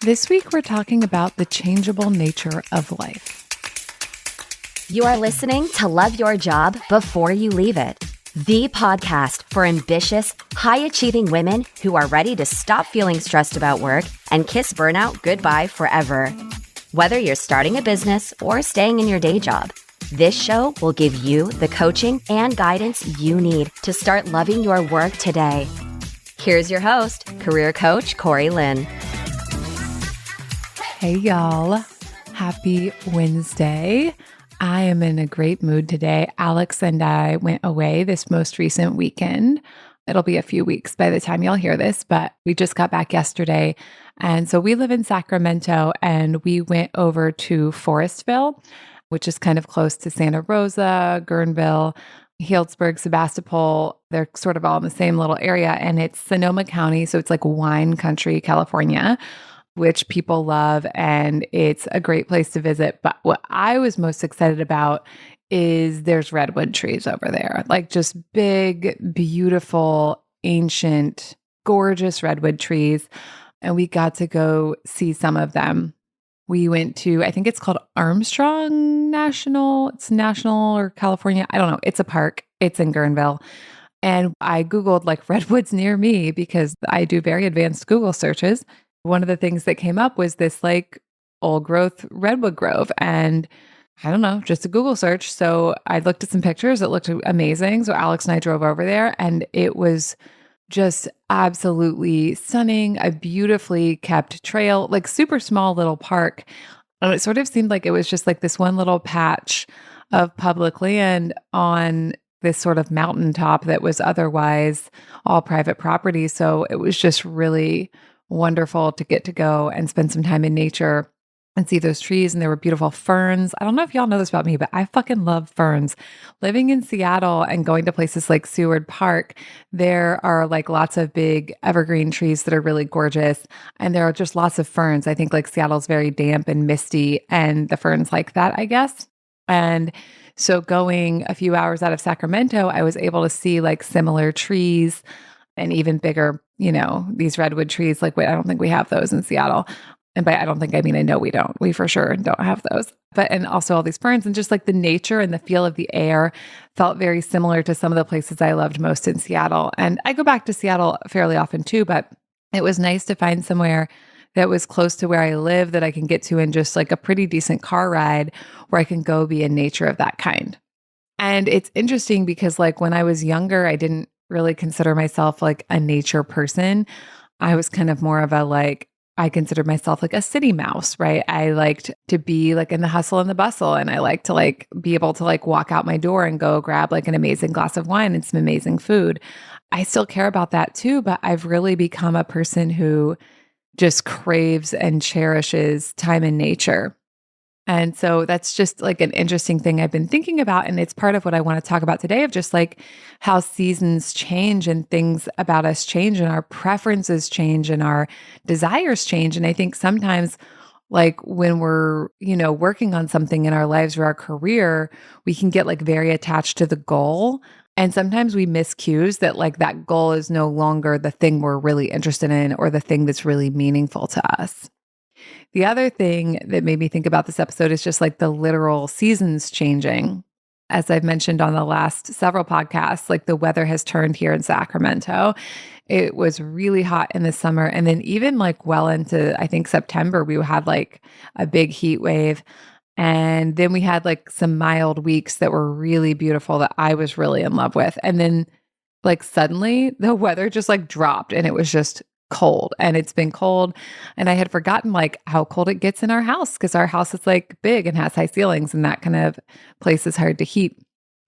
This week, we're talking about the changeable nature of life. You are listening to Love Your Job Before You Leave It, the podcast for ambitious, high-achieving women who are ready to stop feeling stressed about work and kiss burnout goodbye forever. Whether you're starting a business or staying in your day job, this show will give you the coaching and guidance you need to start loving your work today. Here's your host, career coach Corey Lynn. Hey, y'all. Happy Wednesday. I am in a great mood today. Alex and I went away this most recent weekend. It'll be a few weeks by the time y'all hear this, but we just got back yesterday. And so we live in Sacramento, and we went over to Forestville, which is kind of close to Santa Rosa, Guerneville, Healdsburg, Sebastopol. They're sort of all in the same little area, and it's Sonoma County. So it's like wine country, California, which people love, and it's a great place to visit. But what I was most excited about is there's redwood trees over there, like just big, beautiful, ancient, gorgeous redwood trees. And we got to go see some of them. We went to, I think it's called Armstrong National. It's national or California. I don't know. It's a park. It's in Guerneville. And I Googled like redwoods near me because I do very advanced Google searches. One of the things that came up was this like old growth redwood grove. And I don't know, just a Google search. So I looked at some pictures. It looked amazing. So Alex and I drove over there, and it was just absolutely stunning. A beautifully kept trail, like super small little park. And it sort of seemed like it was just like this one little patch of public land on this sort of mountaintop that was otherwise all private property. So it was just really wonderful to get to go and spend some time in nature and see those trees. And there were beautiful ferns. I don't know if y'all know this about me, but I fucking love ferns. Living in Seattle and going to places like Seward Park, there are like lots of big evergreen trees that are really gorgeous. And there are just lots of ferns. I think like Seattle's very damp and misty, and the ferns like that, I guess. And so going a few hours out of Sacramento, I was able to see like similar trees and even bigger, you know, these redwood trees. Like, wait, I don't think we have those in Seattle. And by I don't think, I mean, I know we don't. We for sure don't have those. But, and also all these ferns, and just like the nature and the feel of the air felt very similar to some of the places I loved most in Seattle. And I go back to Seattle fairly often too, but it was nice to find somewhere that was close to where I live that I can get to in just like a pretty decent car ride where I can go be in nature of that kind. And it's interesting because like when I was younger, I didn't really consider myself like a nature person. I was kind of more of a like, I considered myself like a city mouse, right? I liked to be like in the hustle and the bustle. And I like to like be able to like walk out my door and go grab like an amazing glass of wine and some amazing food. I still care about that too, but I've really become a person who just craves and cherishes time in nature. And so that's just like an interesting thing I've been thinking about. And it's part of what I want to talk about today, of just like how seasons change and things about us change and our preferences change and our desires change. And I think sometimes like when we're, you know, working on something in our lives or our career, we can get like very attached to the goal. And sometimes we miss cues that like that goal is no longer the thing we're really interested in or the thing that's really meaningful to us. The other thing that made me think about this episode is just like the literal seasons changing. As I've mentioned on the last several podcasts, like the weather has turned here in Sacramento. It was really hot in the summer. And then even like well into, I think September, we had like a big heat wave. And then we had like some mild weeks that were really beautiful that I was really in love with. And then like suddenly the weather just like dropped and it was just cold, and it's been cold. And I had forgotten like how cold it gets in our house, because our house is like big and has high ceilings, and that kind of place is hard to heat.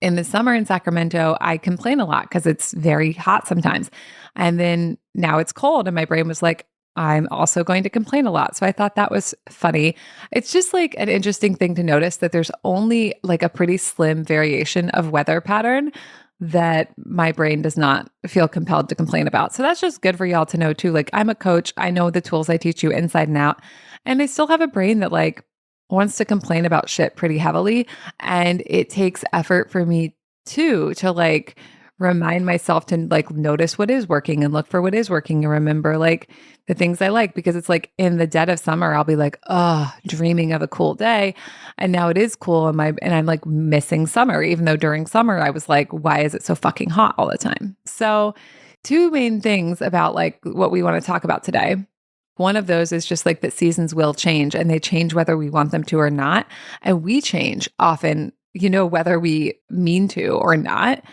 In the summer in Sacramento, I complain a lot because it's very hot sometimes. And then now it's cold, and my brain was like, I'm also going to complain a lot. So I thought that was funny. It's just like an interesting thing to notice that there's only like a pretty slim variation of weather pattern that my brain does not feel compelled to complain about. So that's just good for y'all to know too. Like, I'm a coach. I know the tools I teach you inside and out. And I still have a brain that like wants to complain about shit pretty heavily. And it takes effort for me too to like remind myself to like notice what is working and look for what is working and remember like the things I like, because it's like in the dead of summer, I'll be like, oh, dreaming of a cool day. And now it is cool. And I'm like missing summer, even though during summer I was like, why is it so fucking hot all the time? So two main things about like what we want to talk about today. One of those is just like that seasons will change and they change whether we want them to or not. And we change often, whether we mean to or not.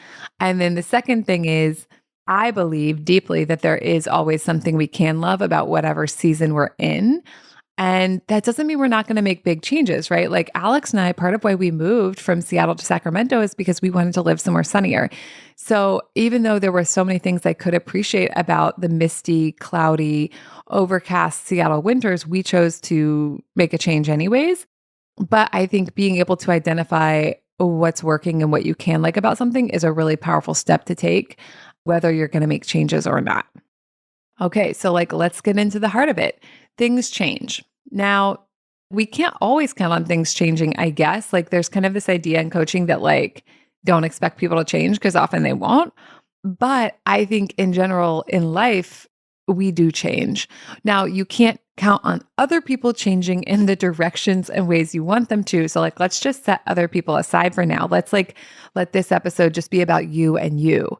And then the second thing is, I believe deeply that there is always something we can love about whatever season we're in. And that doesn't mean we're not going to make big changes, right? Like Alex and I, part of why we moved from Seattle to Sacramento is because we wanted to live somewhere sunnier. So even though there were so many things I could appreciate about the misty, cloudy, overcast Seattle winters, we chose to make a change anyways. But I think being able to identify what's working and what you can like about something is a really powerful step to take, whether you're going to make changes or not. Okay, so like let's get into the heart of it. Things change. Now, we can't always count on things changing, I guess. Like there's kind of this idea in coaching that like don't expect people to change because often they won't. But I think in general in life, we do change. Now, you can't count on other people changing in the directions and ways you want them to. So like let's just set other people aside for now. Let's like let this episode just be about you and you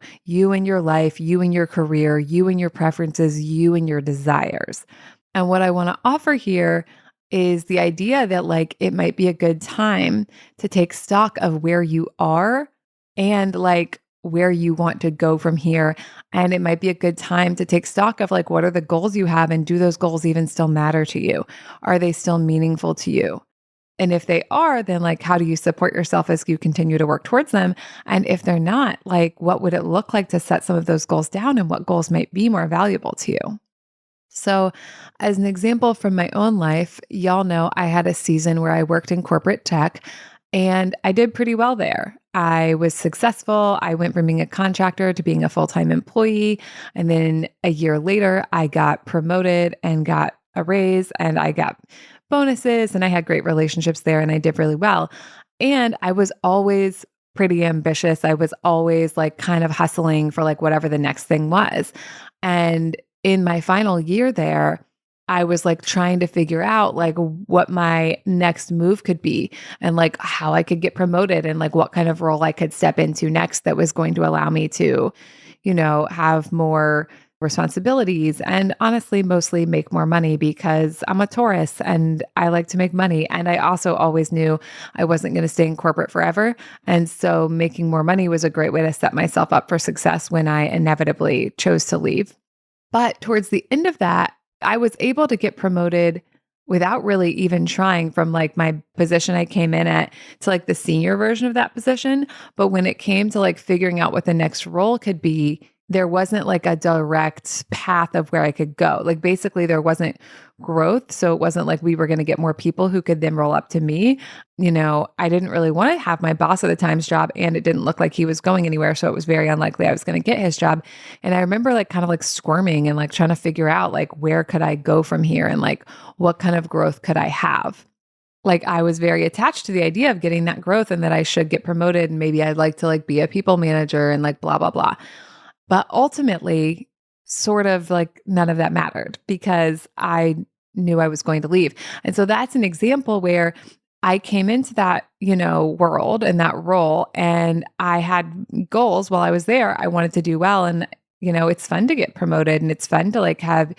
and your life, you and your career, you and your preferences, you and your desires. And what I want to offer here is the idea that like it might be a good time to take stock of where you are and like where you want to go from here. And it might be a good time to take stock of like, what are the goals you have? And do those goals even still matter to you? Are they still meaningful to you? And if they are, then like, how do you support yourself as you continue to work towards them? And if they're not, like, what would it look like to set some of those goals down and what goals might be more valuable to you? So as an example from my own life, y'all know I had a season where I worked in corporate tech and I did pretty well there. I was successful. I went from being a contractor to being a full-time employee. And then a year later, I got promoted and got a raise and I got bonuses and I had great relationships there and I did really well. And I was always pretty ambitious. I was always like kind of hustling for like whatever the next thing was. And in my final year there, I was like trying to figure out like what my next move could be and like how I could get promoted and like what kind of role I could step into next that was going to allow me to, have more responsibilities and honestly, mostly make more money because I'm a Taurus and I like to make money. And I also always knew I wasn't going to stay in corporate forever. And so making more money was a great way to set myself up for success when I inevitably chose to leave. But towards the end of that, I was able to get promoted without really even trying from like my position I came in at to like the senior version of that position. But when it came to like figuring out what the next role could be, there wasn't like a direct path of where I could go. Like basically there wasn't growth. So it wasn't like we were going to get more people who could then roll up to me. I didn't really want to have my boss at the time's job and it didn't look like he was going anywhere. So it was very unlikely I was going to get his job. And I remember like kind of like squirming and like trying to figure out like where could I go from here and like what kind of growth could I have? Like I was very attached to the idea of getting that growth and that I should get promoted and maybe I'd like to like be a people manager and like blah, blah, blah. But ultimately, sort of like none of that mattered because I knew I was going to leave. And so that's an example where I came into that, world and that role and I had goals while I was there. I wanted to do well. And, it's fun to get promoted and it's fun to like have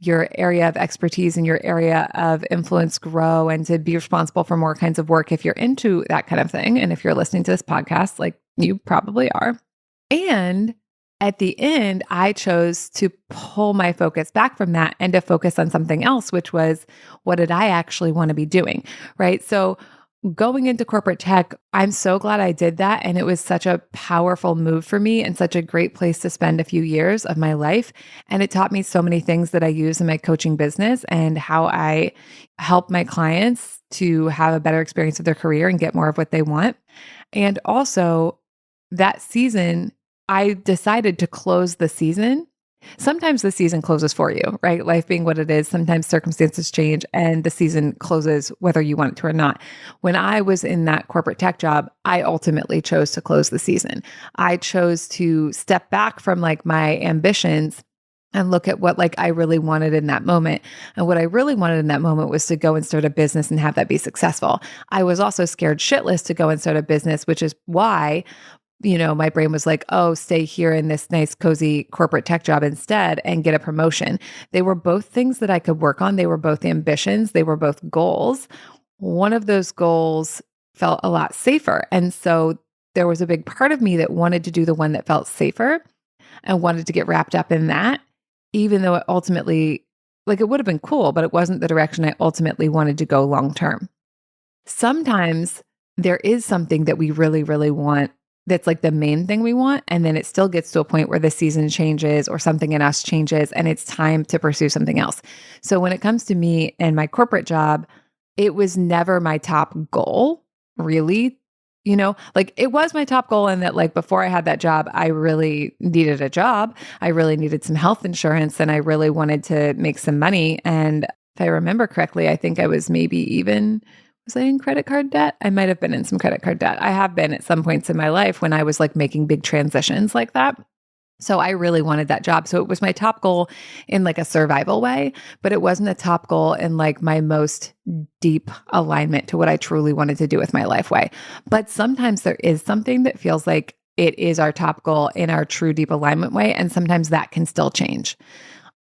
your area of expertise and your area of influence grow and to be responsible for more kinds of work if you're into that kind of thing. And if you're listening to this podcast, like you probably are. And at the end, I chose to pull my focus back from that and to focus on something else, which was what did I actually want to be doing, right? So going into corporate tech, I'm so glad I did that. And it was such a powerful move for me and such a great place to spend a few years of my life. And it taught me so many things that I use in my coaching business and how I help my clients to have a better experience of their career and get more of what they want. And also that season, I decided to close the season Sometimes the season closes for you, right? Life being what it is, sometimes circumstances change and the season closes whether you want it to or not. When I was in that corporate tech job, I ultimately chose to close the season. I chose to step back from like my ambitions and look at what like I really wanted in that moment. And what I really wanted in that moment was to go and start a business and have that be successful. I was also scared shitless to go and start a business, which is why my brain was like, oh, stay here in this nice, cozy corporate tech job instead and get a promotion. They were both things that I could work on. They were both ambitions. They were both goals. One of those goals felt a lot safer. And so there was a big part of me that wanted to do the one that felt safer and wanted to get wrapped up in that, even though it ultimately, like it would have been cool, but it wasn't the direction I ultimately wanted to go long term. Sometimes there is something that we really, really want that's like the main thing we want. And then it still gets to a point where the season changes or something in us changes and it's time to pursue something else. So when it comes to me and my corporate job, it was never my top goal, really. Like it was my top goal in that like before I had that job, I really needed a job. I really needed some health insurance and I really wanted to make some money. And if I remember correctly, I think I was maybe even was I in credit card debt? I might have been in some credit card debt. I have been at some points in my life when I was like making big transitions like that. So I really wanted that job. So it was my top goal in like a survival way, but it wasn't a top goal in like my most deep alignment to what I truly wanted to do with my life way. But sometimes there is something that feels like it is our top goal in our true deep alignment way. And sometimes that can still change.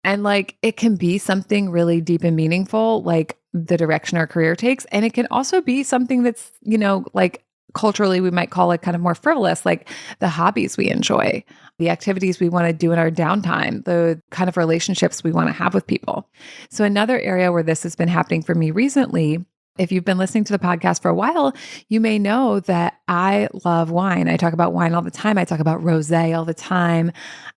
And like it can be something really deep and meaningful, like the direction our career takes. And it can also be something that's, like culturally, we might call it kind of more frivolous, like the hobbies we enjoy, the activities we want to do in our downtime, the kind of relationships we want to have with people. So another area where this has been happening for me recently, if you've been listening to the podcast for a while, you may know that I love wine. I talk about wine all the time. I talk about rosé all the time.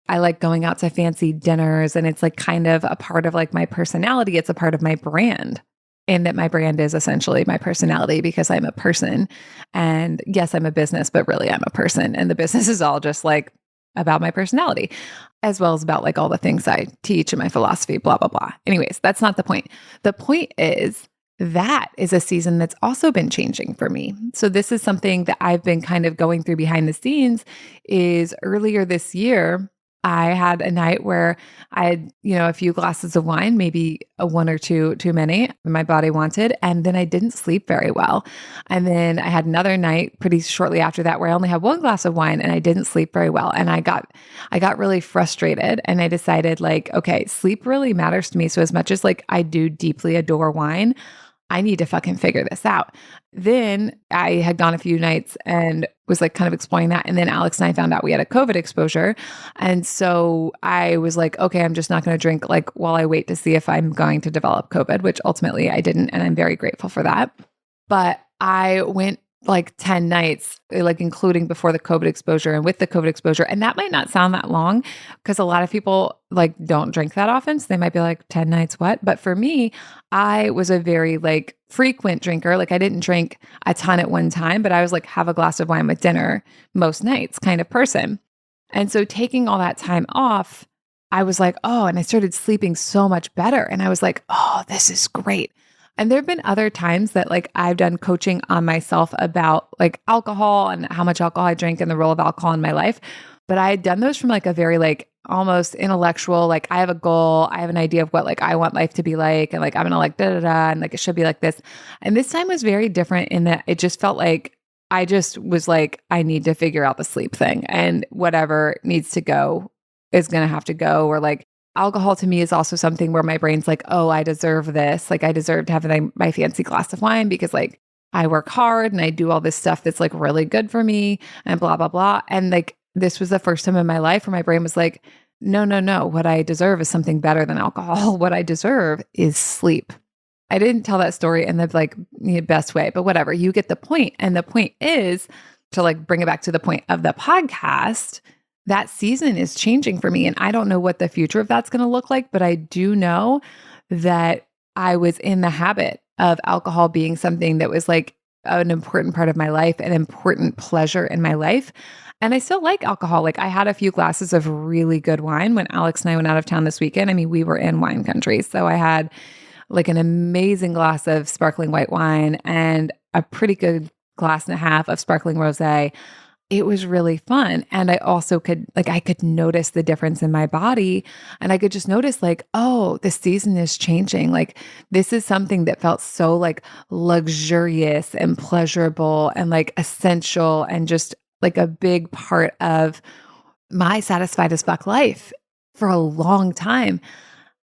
I like going out to fancy dinners, and it's like kind of a part of like my personality. It's a part of my brand. And that my brand is essentially my personality because I'm a person. And yes, I'm a business, but really I'm a person. And the business is all just like about my personality, as well as about like all the things I teach and my philosophy, blah, blah, blah. Anyways, that's not the point. The point is that is a season that's also been changing for me. So this is something that I've been kind of going through behind the scenes is earlier this year, I had a night where I had, a few glasses of wine, maybe one or two too many my body wanted. And then I didn't sleep very well. And then I had another night pretty shortly after that where I only had one glass of wine and I didn't sleep very well. And I got really frustrated and I decided like, okay, sleep really matters to me. So as much as like I do deeply adore wine, I need to fucking figure this out. Then I had gone a few nights and was like kind of exploring that. And then Alex and I found out we had a COVID exposure. And so I was like, okay, I'm just not going to drink like while I wait to see if I'm going to develop COVID, which ultimately I didn't. And I'm very grateful for that. But I went like 10 nights, like including before the COVID exposure and with the COVID exposure. And that might not sound that long because a lot of people like don't drink that often. So they might be like 10 nights, what? But for me, I was a very like frequent drinker. Like I didn't drink a ton at one time, but I was like have a glass of wine with dinner most nights kind of person. And so taking all that time off, I was like, oh, and I started sleeping so much better. And I was like, oh, this is great. And there have been other times that like I've done coaching on myself about like alcohol and how much alcohol I drink and the role of alcohol in my life. But I had done those from like a very like almost intellectual, like I have a goal, I have an idea of what like I want life to be like. And like, I'm going to like da-da-da and like it should be like this. And this time was very different in that it just felt like I just was like, I need to figure out the sleep thing and whatever needs to go is going to have to go. Or like, alcohol to me is also something where my brain's like, oh, I deserve this. Like I deserve to have my fancy glass of wine because like I work hard and I do all this stuff that's like really good for me and blah, blah, blah. And like, this was the first time in my life where my brain was like, no. What I deserve is something better than alcohol. What I deserve is sleep. I didn't tell that story in the like best way, but whatever, you get the point. And the point is to like bring it back to the point of the podcast. That season is changing for me. And I don't know what the future of that's going to look like, but I do know that I was in the habit of alcohol being something that was like an important part of my life, an important pleasure in my life. And I still like alcohol. Like I had a few glasses of really good wine when Alex and I went out of town this weekend. I mean, we were in wine country. So I had like an amazing glass of sparkling white wine and a pretty good glass and a half of sparkling rosé. It was really fun. And I also I could notice the difference in my body. And I could just notice like, oh, the season is changing. Like this is something that felt so like luxurious and pleasurable and like essential and just like a big part of my satisfied as fuck life for a long time.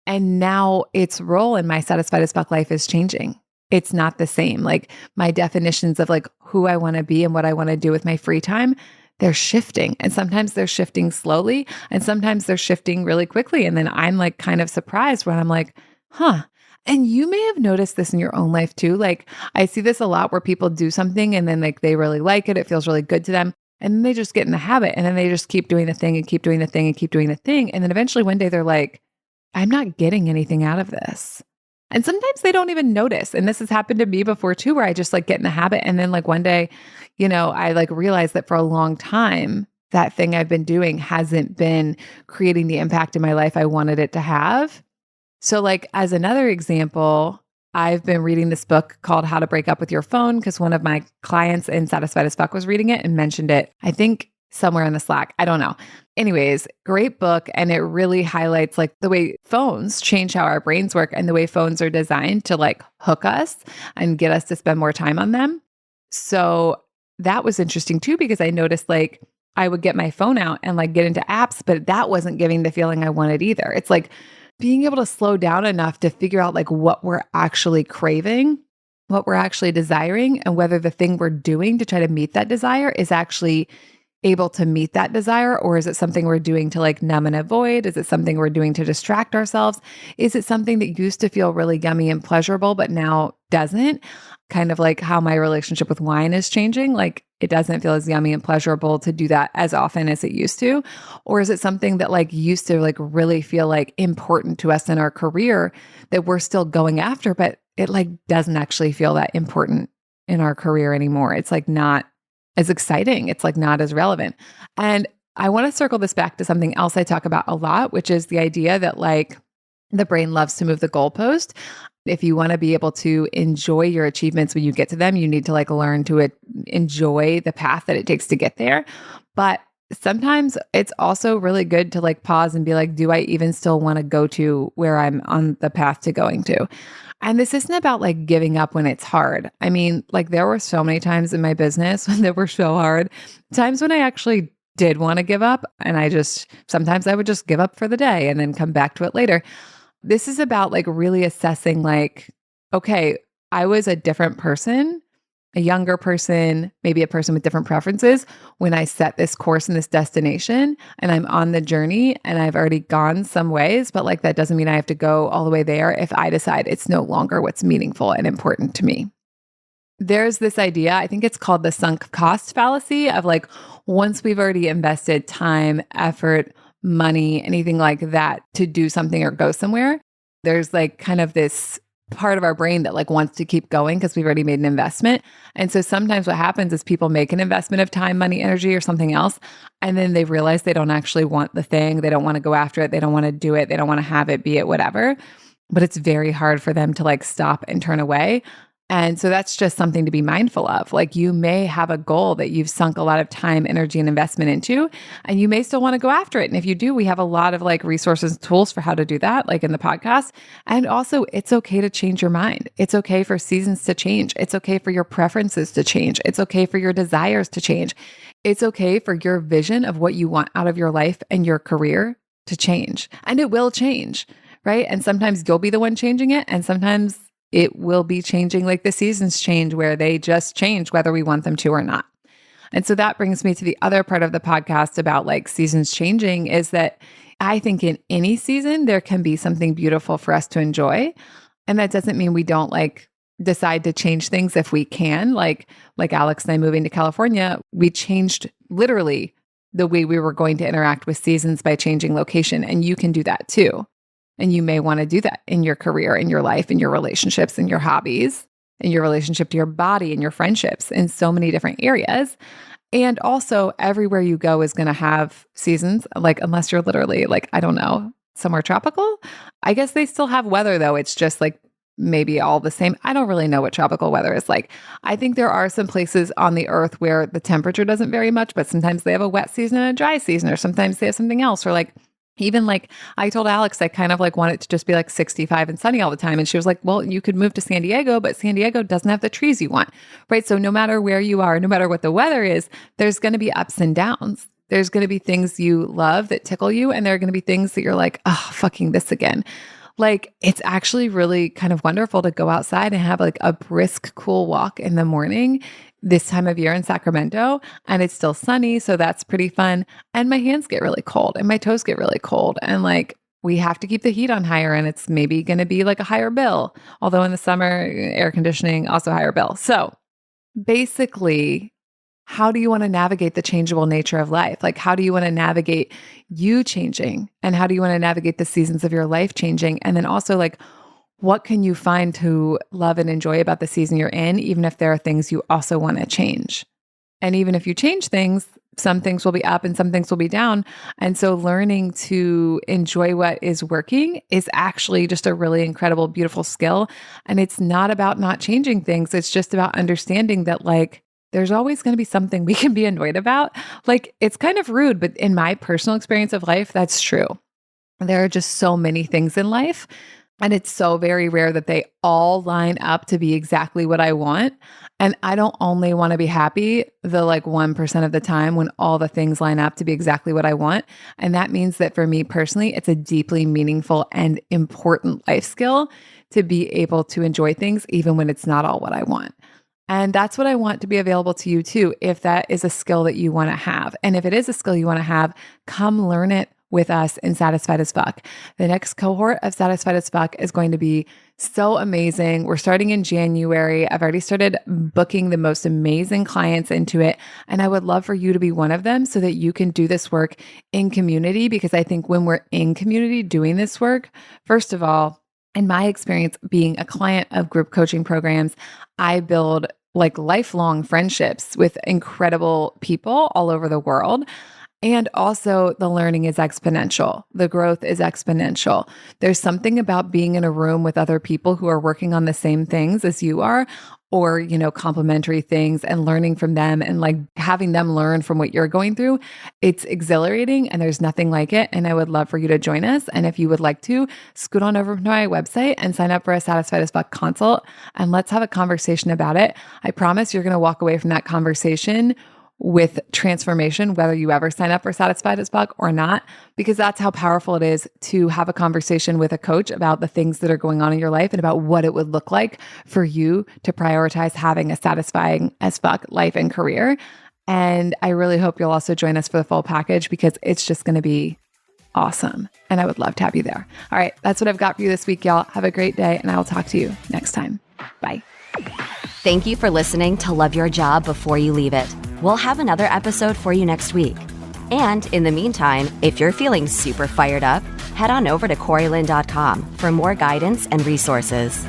And now its role in my satisfied as fuck life is changing. It's not the same. Like my definitions of like who I want to be and what I want to do with my free time, they're shifting. And sometimes they're shifting slowly and sometimes they're shifting really quickly. And then I'm like kind of surprised when I'm like, huh. And you may have noticed this in your own life too. Like I see this a lot where people do something and then like they really like it. It feels really good to them. And then they just get in the habit and then they just keep doing the thing and keep doing the thing and keep doing the thing. And then eventually one day they're like, I'm not getting anything out of this. And sometimes they don't even notice. And this has happened to me before too, where I just like get in the habit. And then like one day, I like realized that for a long time, that thing I've been doing hasn't been creating the impact in my life I wanted it to have. So like as another example, I've been reading this book called How to Break Up with Your Phone because one of my clients in Satisfied as Fuck was reading it and mentioned it, I think somewhere in the Slack. I don't know. Anyways, great book. And it really highlights like the way phones change how our brains work and the way phones are designed to like hook us and get us to spend more time on them. So that was interesting too, because I noticed like I would get my phone out and like get into apps, but that wasn't giving the feeling I wanted either. It's like being able to slow down enough to figure out like what we're actually craving, what we're actually desiring, and whether the thing we're doing to try to meet that desire is actually able to meet that desire, or is it something we're doing to like numb and avoid? Is it something we're doing to distract ourselves? Is it something that used to feel really yummy and pleasurable, but now doesn't? Kind of like how my relationship with wine is changing. Like it doesn't feel as yummy and pleasurable to do that as often as it used to. Or is it something that like used to like really feel like important to us in our career that we're still going after, but it like doesn't actually feel that important in our career anymore? It's like not as exciting. It's like not as relevant. And I want to circle this back to something else I talk about a lot, which is the idea that like the brain loves to move the goalpost. If you want to be able to enjoy your achievements when you get to them, you need to like learn to enjoy the path that it takes to get there. But sometimes it's also really good to like pause and be like, do I even still want to go to where I'm on the path to going to? And this isn't about like giving up when it's hard. I mean, like there were so many times in my business when they were so hard, times when I actually did want to give up. And sometimes I would just give up for the day and then come back to it later. This is about like really assessing like, okay, I was a different person, a younger person, maybe a person with different preferences when I set this course and this destination and I'm on the journey and I've already gone some ways, but like that doesn't mean I have to go all the way there if I decide it's no longer what's meaningful and important to me. There's this idea, I think it's called the sunk cost fallacy of like, once we've already invested time, effort, money, anything like that to do something or go somewhere, there's like kind of this part of our brain that like wants to keep going because we've already made an investment. And so sometimes what happens is people make an investment of time, money, energy, or something else, and then they realize they don't actually want the thing. They don't want to go after it. They don't want to do it. They don't want to have it, be it, whatever. But it's very hard for them to like stop and turn away. And so that's just something to be mindful of. Like you may have a goal that you've sunk a lot of time, energy, and investment into, and you may still want to go after it. And if you do, we have a lot of like resources and tools for how to do that, like in the podcast. And also it's okay to change your mind. It's okay for seasons to change. It's okay for your preferences to change. It's okay for your desires to change. It's okay for your vision of what you want out of your life and your career to change. And it will change, right? And sometimes you'll be the one changing it. And sometimes it will be changing like the seasons change, where they just change whether we want them to or not. And so that brings me to the other part of the podcast about like seasons changing, is that I think in any season, there can be something beautiful for us to enjoy. And that doesn't mean we don't like decide to change things if we can. Like Alex and I moving to California, we changed literally the way we were going to interact with seasons by changing location. And you can do that too. And you may want to do that in your career, in your life, in your relationships, in your hobbies. in your relationship to your body and your friendships in so many different areas. And also everywhere you go is going to have seasons, like unless you're literally like, I don't know, somewhere tropical. I guess they still have weather though. It's just like maybe all the same. I don't really know what tropical weather is like. I think there are some places on the earth where the temperature doesn't vary much, but sometimes they have a wet season and a dry season, or sometimes they have something else, or like even like I told Alex, I kind of like want it to just be like 65 and sunny all the time. And she was like, well, you could move to San Diego, but San Diego doesn't have the trees you want, right? So no matter where you are, no matter what the weather is, there's going to be ups and downs. There's going to be things you love that tickle you. And there are going to be things that you're like, oh, fucking this again. Like, it's actually really kind of wonderful to go outside and have like a brisk, cool walk in the morning this time of year in Sacramento, and it's still sunny. So that's pretty fun. And my hands get really cold and my toes get really cold. And like, we have to keep the heat on higher, and it's maybe going to be like a higher bill. Although in the summer, air conditioning, also higher bill. So basically, how do you want to navigate the changeable nature of life? Like, how do you want to navigate you changing? And how do you want to navigate the seasons of your life changing? And then also, like, what can you find to love and enjoy about the season you're in, even if there are things you also want to change? And even if you change things, some things will be up and some things will be down. And so learning to enjoy what is working is actually just a really incredible, beautiful skill. And it's not about not changing things. It's just about understanding that, like, there's always going to be something we can be annoyed about. Like, it's kind of rude, but in my personal experience of life, that's true. There are just so many things in life, and it's so very rare that they all line up to be exactly what I want. And I don't only want to be happy the like 1% of the time when all the things line up to be exactly what I want. And that means that for me personally, it's a deeply meaningful and important life skill to be able to enjoy things even when it's not all what I want. And that's what I want to be available to you too, if that is a skill that you want to have. And if it is a skill you want to have, come learn it with us in Satisfied as Fuck. The next cohort of Satisfied as Fuck is going to be so amazing. We're starting in January. I've already started booking the most amazing clients into it. And I would love for you to be one of them so that you can do this work in community. Because I think when we're in community doing this work, first of all, in my experience being a client of group coaching programs, I build like lifelong friendships with incredible people all over the world. And also the learning is exponential. The growth is exponential. There's something about being in a room with other people who are working on the same things as you are, or, you know, complementary things, and learning from them and like having them learn from what you're going through. It's exhilarating and there's nothing like it. And I would love for you to join us. And if you would like to, scoot on over to my website and sign up for a Satisfied as Fuck consult, and let's have a conversation about it. I promise you're going to walk away from that conversation with transformation, whether you ever sign up for Satisfied as Fuck or not, because that's how powerful it is to have a conversation with a coach about the things that are going on in your life and about what it would look like for you to prioritize having a satisfying as fuck life and career. And I really hope you'll also join us for the full package, because it's just going to be awesome. And I would love to have you there. All right, that's what I've got for you this week, y'all. Have a great day, and I will talk to you next time. Bye. Thank you for listening to Love Your Job Before You Leave It. We'll have another episode for you next week. And in the meantime, if you're feeling super fired up, head on over to CoreyLynn.com for more guidance and resources.